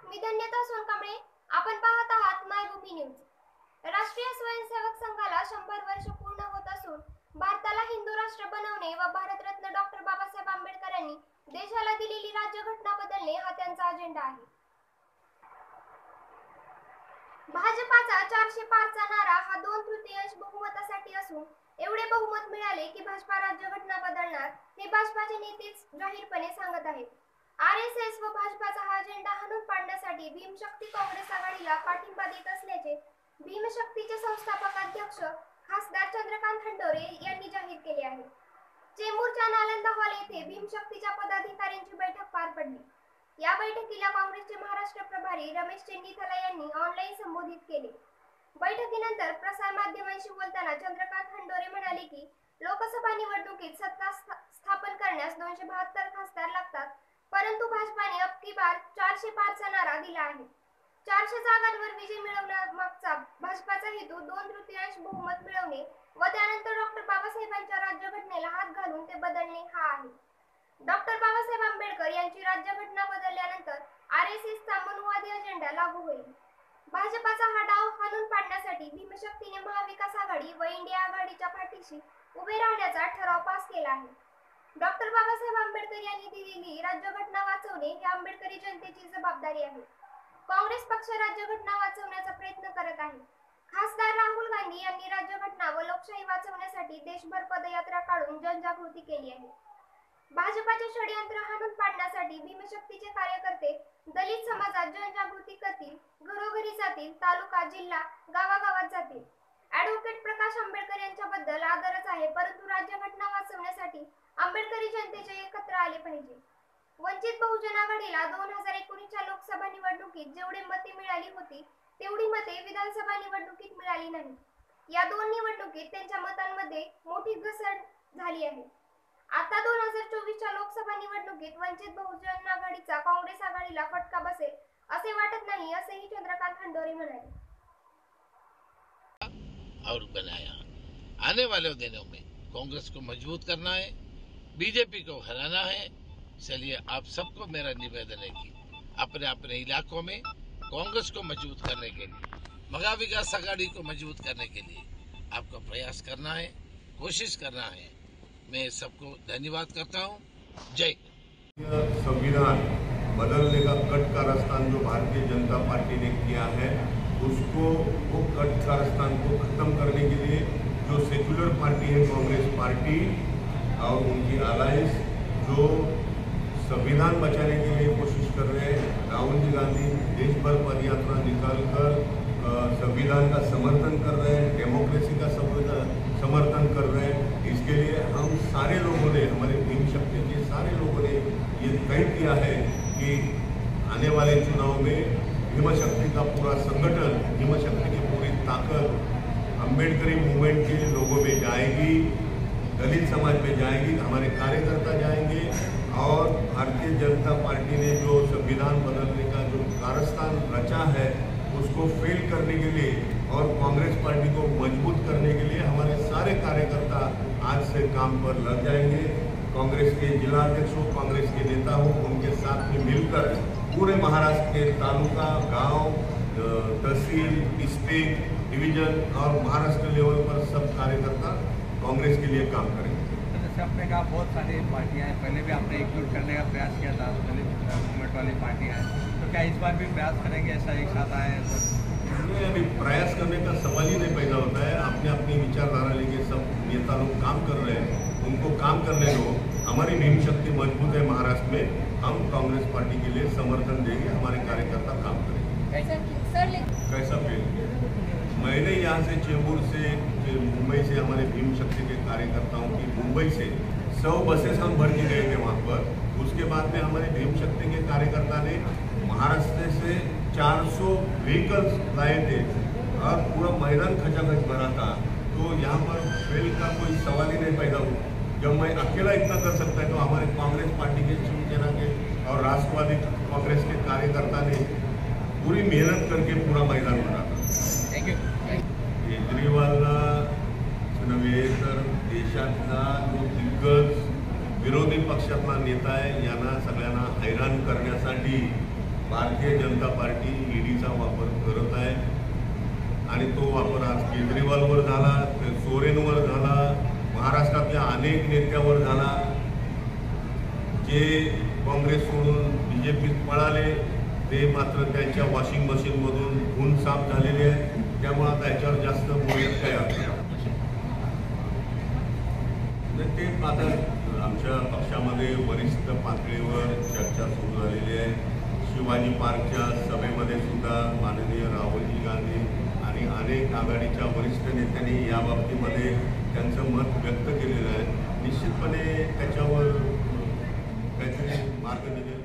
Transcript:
मी धन्यता सोनकांबळे. आपण पाहत आहात मायभूमी न्यूज. राष्ट्रीय स्वयंसेवक संघाला 100 वर्ष पूर्ण होत असून भारताला हिंदू राष्ट्र बनवणे व भारतरत्न डॉक्टर बाबासाहेब आंबेडकरांनी देशाला दिलेली राज्यघटना बदलणे हा त्यांचा अजेंडा आहे. भाजपाचा 405 चा नारा हा 2/3 बहुमतासाठी असून एवढे बहुमत मिळाले की भाजपा राज्यघटना बदलणार हे भाजपाचे नेतेच जाहीरपणे सांगत आहेत. आरएसएस व भाजपाचा हा अजेंडा हाणून पाडण्यासाठी भीमशक्ती काँग्रेस आघाडीला पाठिंबा देत असल्याचे भीमशक्तीचे संस्थापक अध्यक्ष खासदार चंद्रकांत खंडोरे यांनी जाहीर केले आहे. चेंबूरच्या नालंदा हॉल येथे भीमशक्तीच्या पदाधिकाऱ्यांची बैठक पार पडली. या बैठकीला काँग्रेसचे महाराष्ट्र प्रभारी रमेश चेन्नीथला यांनी ऑनलाईन संबोधित केले. बैठकीनंतर प्रसार माध्यमांशी बोलताना चंद्रकांत खंडोरे म्हणाले की लोकसभा निवडणुकीत सत्ता स्थापन करण्यास 272 खासदार लागतात, परंतु भाजपाने अब की बार 405 चा नारा दिला आहे. 400 जागांवर विजय मिळवण्यामागचा भाजपाचा हेतू 2/3 बहुमत मिळवणे व त्यानंतर डॉक्टर बाबासाहेबांच्या राज्यघटनेला हात घालून ते बदलणे हा आहे. डॉक्टर बाबासाहेब आंबेडकर यांची राज्यघटना बदलल्यानंतर आरएसएसचा मनुवादी अजेंडा लागू होईल. भाजपाचा हा डाव हाणून पाडण्यासाठी भीमशक्तीने महाविकास आघाडी व इंडिया आघाडीच्या पाठीशी उभे राहण्याचा ठराव पास केला आहे. डॉक्टर बाबासाहेब आंबेडकर यांनी दिलेली राज्यघटना वाचवणे ही आंबेडकरी जनतेची जबाबदारी आहे. काँग्रेस पक्ष राज्यघटना वाचवण्याचा प्रयत्न करत आहे. खासदार राहुल गांधी यांनी राज्यघटना व लोकशाही वाचवण्यासाठी देशभर पदयात्रा काढून जनजागृती केली आहे. भाजपाचे षडयंत्र हाणून पाडण्यासाठी भीमशक्तीचे कार्यकर्ते दलित समाजात जनजागृती करतील, घरोघरी जातील, तालुका, जिल्हा, गावागावात जातील. ॲडव्होकेट प्रकाश आंबेडकर यांच्याबद्दल आदरच आहे, परंतु राज्यघटना वाचवण्यासाठी आंबेडकरी जनतेचे एकत्र आले पाहिजे. वंचित बहुजन आघाडीला 2019च्या लोकसभा निवडणुकीत जेवढे मते मिळाली होती तेवढी मते विधानसभा निवडणुकीत मिळाली नाही. या दोन निवडणुकीत त्यांच्या मतांमध्ये मोठी घसरण झाली आहे. आता 2024च्या लोकसभा निवडणुकीत वंचित बहुजन आघाडीचा काँग्रेस आघाडीला फटका बसेल असे वाटत नाही, असेही चंद्रकांत खंडोरे म्हणाले. और बनाया आने वाले दिनों में कांग्रेस को मजबूत करना है, बीजेपी को हराना है. चलिए आप सबको मेरा निवेदन है कि अपने अपने इलाकों में कांग्रेस को मजबूत करने के लिए, महाविकास आघाड़ी को मजबूत करने के लिए आपको प्रयास करना है, कोशिश करना है. मैं सबको धन्यवाद करता हूँ. जय. संविधान बदलने का कट कारस्तान जो भारतीय जनता पार्टी ने किया है उसको, वो कट कारस्तान को खत्म करने के लिए जो सेक्युलर पार्टी है कांग्रेस पार्टी और उनकी अलायंस जो संविधान बचाने के लिए कोशिश कर रहे हैं, राहुल जी गांधी देश भर पदयात्रा निकालकर संविधान का समर्थन कर रहे हैं, डेमोक्रेसी का समर्थन कर रहे हैं. इसके लिए हम सारे लोगों ने, हमारे भीमशक्ति के सारे लोगों ने ये तय किया है कि आने वाले चुनाव में भीमशक्ति का पूरा संगठन, भीमशक्ति की पूरी ताकत अम्बेडकरी मूवमेंट के लोगों में जाएगी, दलित समाज में जाएगी, हमारे कार्यकर्ता जाएंगे और भारतीय जनता पार्टी ने जो संविधान बदलने का जो कारस्तान रचा है उसको फेल करने के लिए और कांग्रेस पार्टी को मजबूत करने के लिए हमारे सारे कार्यकर्ता आज से काम पर लग जाएंगे. कांग्रेस के जिला अध्यक्ष हो, कांग्रेस के नेता हो, उनके साथ में मिलकर पूरे महाराष्ट्र के तालुका, गांव, तहसील, स्टेट, डिवीजन और महाराष्ट्र लेवल पर सब कार्यकर्ता कांग्रेस के लिए काम करेंगे. जैसे आपने कहा बहुत सारी पार्टियां हैं, पहले भी आपने एकजुट करने का प्रयास किया था, दलित मूवमेंट वाली पार्टियां हैं, तो क्या इस बार भी प्रयास करेंगे ऐसा एक साथ आए? नहीं, अभी प्रयास करने का सवाल ही नहीं पैदा होता है. आपने अपनी विचारधारा लेके सब नेता लोग काम कर रहे हैं, उनको काम करने दो. हमारी भीमशक्ति मजबूत है महाराष्ट्र में, हम कांग्रेस पार्टी के लिए समर्थन देंगे, हमारे कार्यकर्ता काम करेंगे. कैसा फेल? मैंने यहाँ से चेंबूर से, मुंबई से हमारे भीमशक्ति के कार्यकर्ताओं की मुंबई से 100 बसेस हम भर के गए थे वहाँ पर. उसके बाद में हमारे भीमशक्ति के कार्यकर्ता ने महाराष्ट्र से 400 व्हीकल्स लाए थे और पूरा मैदान खचाखच भरा था. तो यहाँ पर फेल का कोई सवाल ही नहीं पैदा हुआ. जब मैं अकेला इतना कर सकता है तो हमारे कांग्रेस पार्टी के, शिवसेना के और राष्ट्रवादी कांग्रेस के कार्यकर्ता ने पूरी मेहनत करके पूरा मैदान भरा था. केजरीवालला नव्हे तर देशातला जो दिग्गज विरोधी पक्षातला नेता आहे यांना सगळ्यांना हैराण करण्यासाठी भारतीय जनता पार्टी ईडीचा वापर करत आहे आणि तो वापर आज केजरीवालवर झाला, सोरेनवर झाला, महाराष्ट्रातल्या अनेक नेत्यावर झाला. जे काँग्रेस सोडून बीजेपीत पळाले ते मात्र त्यांच्या वॉशिंग मशीनमधून खून साफ झालेले आहे. त्यामुळे आता याच्यावर जास्त बोलण्यात काय अर्थ नाही. ते आता आमच्या पक्षामध्ये वरिष्ठ पातळीवर चर्चा सुरू झालेली आहे. शिवाजी पार्कच्या सभेमध्ये सुद्धा माननीय राहुलजी गांधी आणि अनेक आघाडीच्या वरिष्ठ नेत्यांनी या बाबतीमध्ये त्यांचं मत व्यक्त केलेलं आहे. निश्चितपणे त्याच्यावर काहीतरी मार्ग निघेल.